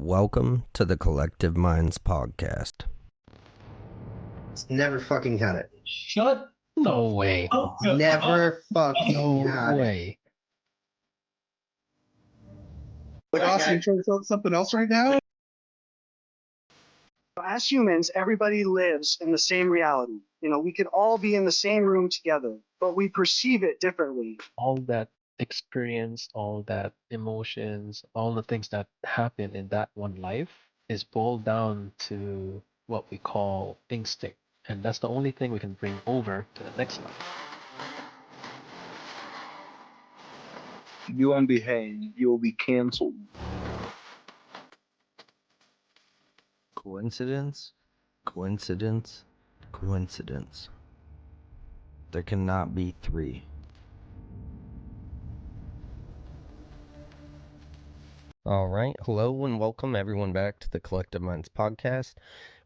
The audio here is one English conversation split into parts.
Welcome to the Collective Minds podcast. It's never fucking had it. Shut? No way. Never fucking No had it. way. Like, Austin, you trying to tell something else right now? As humans, everybody lives in the same reality. We could all be in the same room together, but we perceive it differently. All that experience, all that emotions, all the things that happen in that one life is boiled down to what we call instinct. And that's the only thing we can bring over to the next life. If you unbehave, you will be canceled. Coincidence? Coincidence? Coincidence. There cannot be three. Alright, hello and welcome everyone back to the Collective Minds podcast.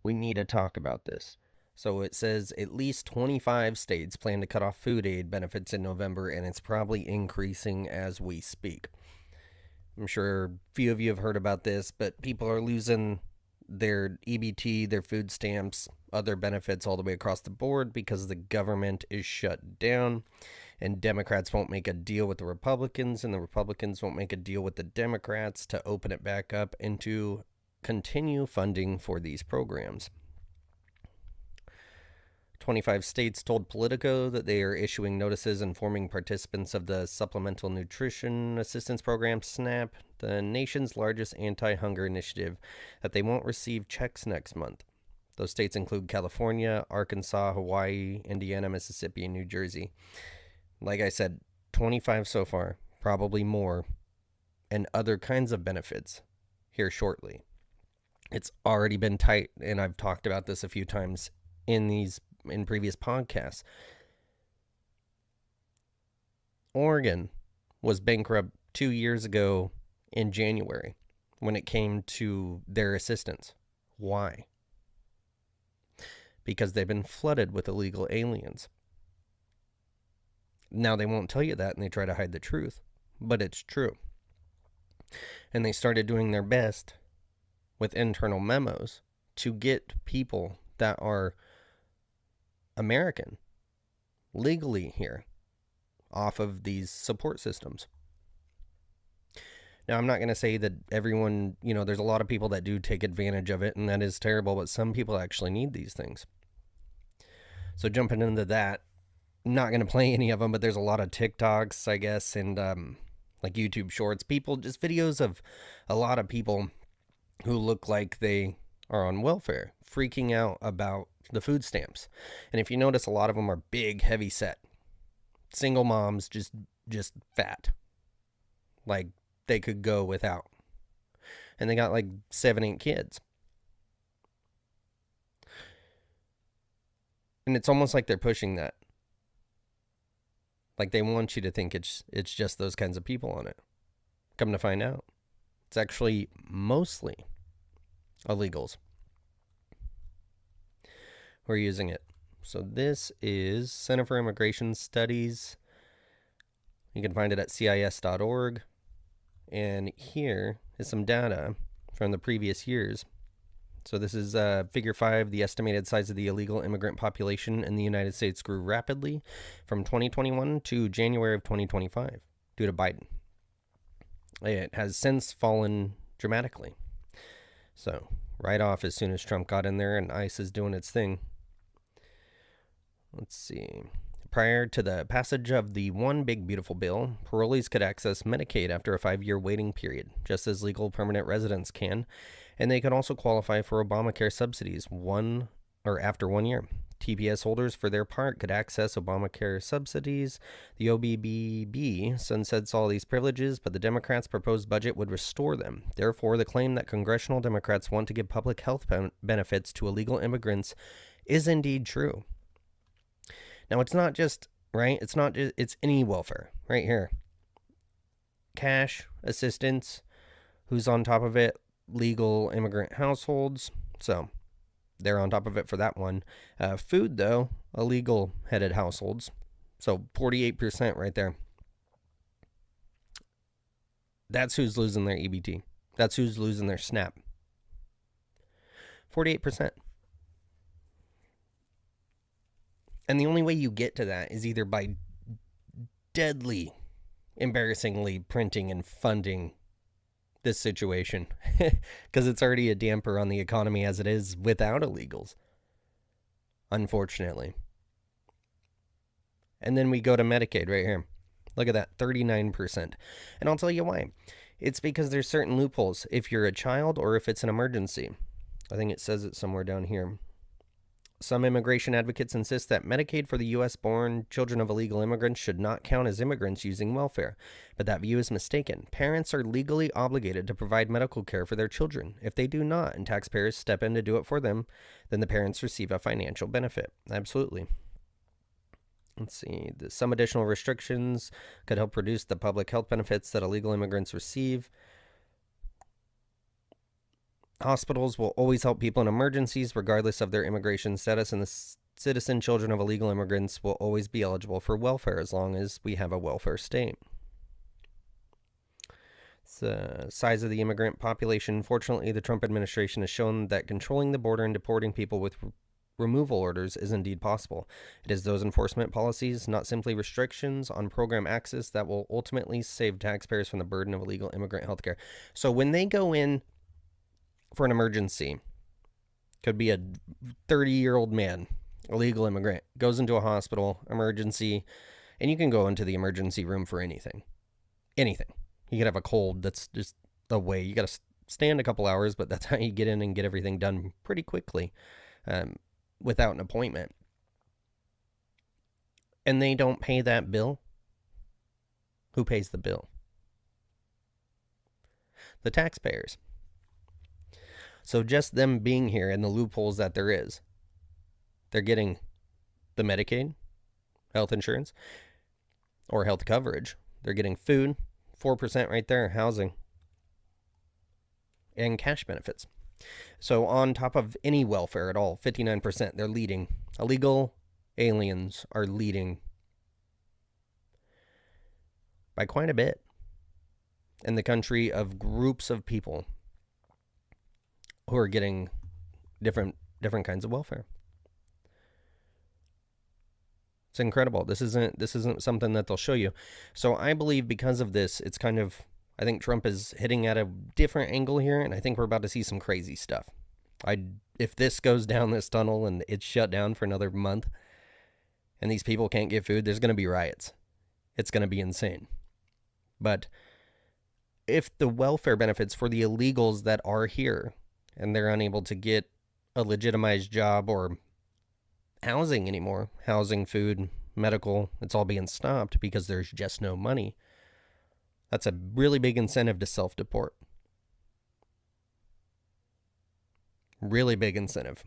We need to talk about this. So it says at least 25 states plan to cut off food aid benefits in November, and it's probably increasing as we speak. I'm sure a few of you have heard about this, but people are losing their EBT, their food stamps, other benefits all the way across the board because the government is shut down, and Democrats won't make a deal with the Republicans, and the Republicans won't make a deal with the Democrats to open it back up and to continue funding for these programs. 25 states told Politico that they are issuing notices informing participants of the Supplemental Nutrition Assistance Program, SNAP, the nation's largest anti-hunger initiative, that they won't receive checks next month. Those states include California, Arkansas, Hawaii, Indiana, Mississippi, and New Jersey. Like I said, 25 so far, probably more, and other kinds of benefits here shortly. It's already been tight, and I've talked about this a few times in previous podcasts. Oregon was bankrupt 2 years ago in January when it came to their assistance. Why? Because they've been flooded with illegal aliens. Now they won't tell you that, and they try to hide the truth, but it's true. And they started doing their best with internal memos to get people that are American legally here off of these support systems. Now, I'm not going to say that everyone, there's a lot of people that do take advantage of it, and that is terrible, but some people actually need these things. So jumping into that, I'm not going to play any of them, but there's a lot of TikToks, I guess, and like YouTube shorts, just videos of a lot of people who look like they are on welfare, freaking out about the food stamps. And if you notice, a lot of them are big, heavy set. Single moms, just fat. Like they could go without. And they got like 7-8 kids. And it's almost like they're pushing that. Like they want you to think it's just those kinds of people on it. Come to find out, it's actually mostly illegals who are using it. So this is Center for Immigration Studies. You can find it at CIS.org. And here is some data from the previous years. So this is Figure 5. The estimated size of the illegal immigrant population in the United States grew rapidly from 2021 to January of 2025 due to Biden. It has since fallen dramatically. So right off, as soon as Trump got in there and ICE is doing its thing. Let's see. Prior to the passage of the One Big Beautiful Bill, parolees could access Medicaid after a 5-year waiting period, just as legal permanent residents can, and they could also qualify for Obamacare subsidies after 1 year. TPS holders, for their part, could access Obamacare subsidies. The OBBB sunsets all these privileges, but the Democrats' proposed budget would restore them. Therefore, the claim that congressional Democrats want to give public health benefits to illegal immigrants is indeed true. Now, it's not just, right? It's any welfare right here. Cash, assistance, who's on top of it? Legal immigrant households. So they're on top of it for that one. Food, though, illegal headed households. So 48% right there. That's who's losing their EBT. That's who's losing their SNAP. 48%. And the only way you get to that is either by deadly, embarrassingly printing and funding this situation, because it's already a damper on the economy as it is without illegals, unfortunately. And then we go to Medicaid right here. Look at that, 39%. And I'll tell you why. It's because there's certain loopholes if you're a child or if it's an emergency. I think it says it somewhere down here. Some immigration advocates insist that Medicaid for the U.S.-born children of illegal immigrants should not count as immigrants using welfare, but that view is mistaken. Parents are legally obligated to provide medical care for their children. If they do not, and taxpayers step in to do it for them, then the parents receive a financial benefit. Absolutely. Let's see. Some additional restrictions could help reduce the public health benefits that illegal immigrants receive. Hospitals will always help people in emergencies, regardless of their immigration status, and the citizen children of illegal immigrants will always be eligible for welfare as long as we have a welfare state. The size of the immigrant population. Fortunately, the Trump administration has shown that controlling the border and deporting people with removal orders is indeed possible. It is those enforcement policies, not simply restrictions on program access, that will ultimately save taxpayers from the burden of illegal immigrant health care. So when they go in for an emergency, could be a 30-year-old man, illegal immigrant, goes into a hospital, emergency, and you can go into the emergency room for anything. Anything. You could have a cold that's just away. You got to stand a couple hours, but that's how you get in and get everything done pretty quickly without an appointment. And they don't pay that bill. Who pays the bill? The taxpayers. So just them being here and the loopholes that there is, they're getting the Medicaid, health insurance, or health coverage. They're getting food, 4% right there, housing, and cash benefits. So on top of any welfare at all, 59%, they're leading. Illegal aliens are leading by quite a bit in the country of groups of people who are getting different kinds of welfare. It's incredible. This isn't something that they'll show you. So I believe because of this, it's kind of, I think Trump is hitting at a different angle here, and I think we're about to see some crazy stuff. If this goes down this tunnel and it's shut down for another month, and these people can't get food, there's going to be riots. It's going to be insane. But if the welfare benefits for the illegals that are here, and they're unable to get a legitimized job or housing anymore, housing, food, medical, it's all being stopped because there's just no money. That's a really big incentive to self-deport. Really big incentive.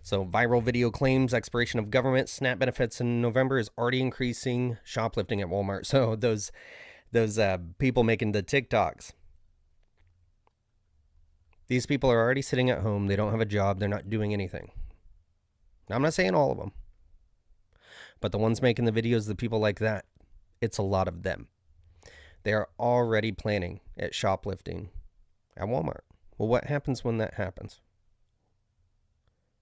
So viral video claims expiration of government SNAP benefits in November is already increasing shoplifting at Walmart. So those people making the TikToks, these people are already sitting at home. They don't have a job. They're not doing anything. Now, I'm not saying all of them, but the ones making the videos, the people like that, it's a lot of them. They are already planning at shoplifting at Walmart. Well, what happens when that happens?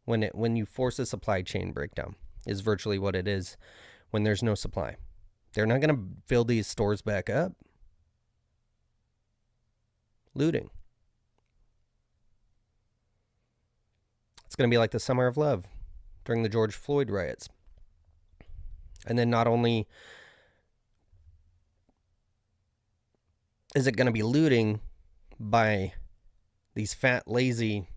When you force a supply chain breakdown is virtually what it is when there's no supply. They're not going to fill these stores back up. Looting. It's going to be like the Summer of Love during the George Floyd riots. And then not only is it going to be looting by these fat, lazy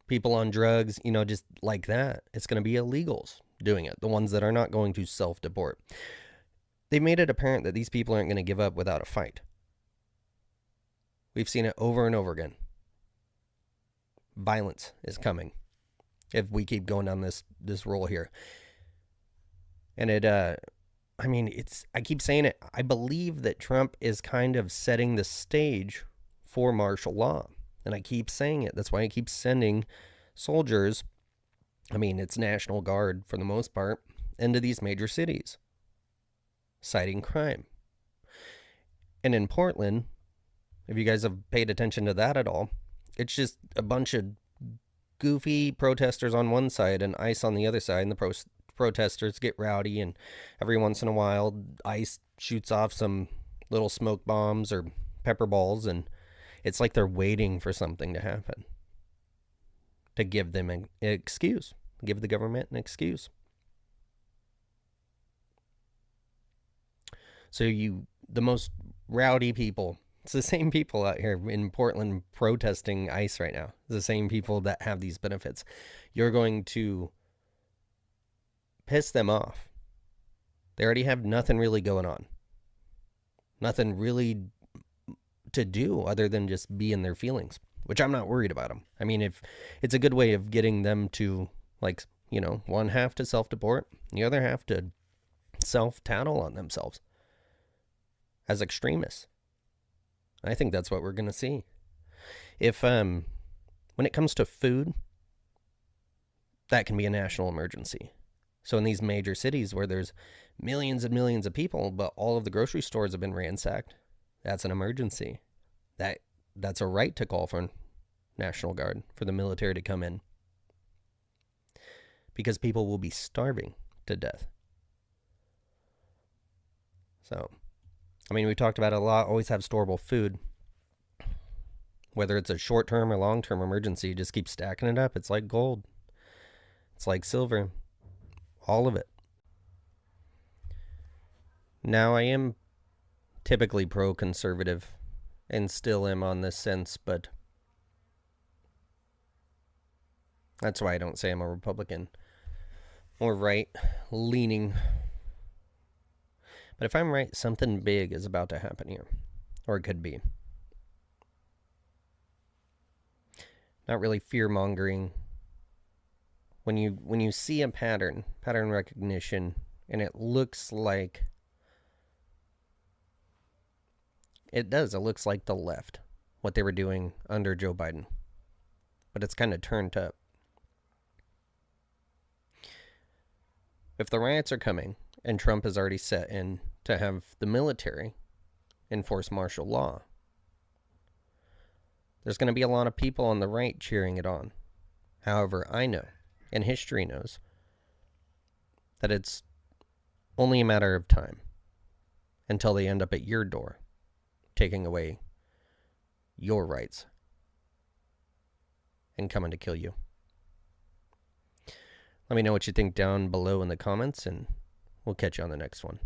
people on drugs, just like that, it's going to be illegals doing it, the ones that are not going to self-deport. They made it apparent that these people aren't going to give up without a fight. We've seen it over and over again. Violence is coming if we keep going down this roll here. And I keep saying it, I believe that Trump is kind of setting the stage for martial law. And I keep saying it. That's why I keep sending soldiers, it's National Guard for the most part, into these major cities, citing crime. And in Portland, if you guys have paid attention to that at all, it's just a bunch of goofy protesters on one side and ICE on the other side, and the protesters get rowdy, and every once in a while ICE shoots off some little smoke bombs or pepper balls, and it's like they're waiting for something to happen to give them an excuse, give the government an excuse. So the most rowdy people, it's the same people out here in Portland protesting ICE right now. It's the same people that have these benefits. You're going to piss them off. They already have nothing really going on. Nothing really to do other than just be in their feelings, which I'm not worried about them. I mean, if it's a good way of getting them to, like, you know, one half to self-deport, the other half to self-tattle on themselves as extremists. I think that's what we're going to see. If, when it comes to food, that can be a national emergency. So in these major cities where there's millions and millions of people, but all of the grocery stores have been ransacked, that's an emergency. That's a right to call for National Guard, for the military to come in. Because people will be starving to death. So, I mean, we talked about it a lot, always have storable food. Whether it's a short-term or long-term emergency, just keep stacking it up. It's like gold. It's like silver. All of it. Now, I am typically pro-conservative and still am on this sense, but that's why I don't say I'm a Republican or right-leaning. But if I'm right, something big is about to happen here, or it could be. Not really fear-mongering. When you see a pattern recognition, and it looks like it looks like the left, what they were doing under Joe Biden. But it's kind of turned up. If the riots are coming, and Trump has already set in to have the military enforce martial law, there's going to be a lot of people on the right cheering it on. However, I know, and history knows, that it's only a matter of time until they end up at your door, taking away your rights and coming to kill you. Let me know what you think down below in the comments, and we'll catch you on the next one.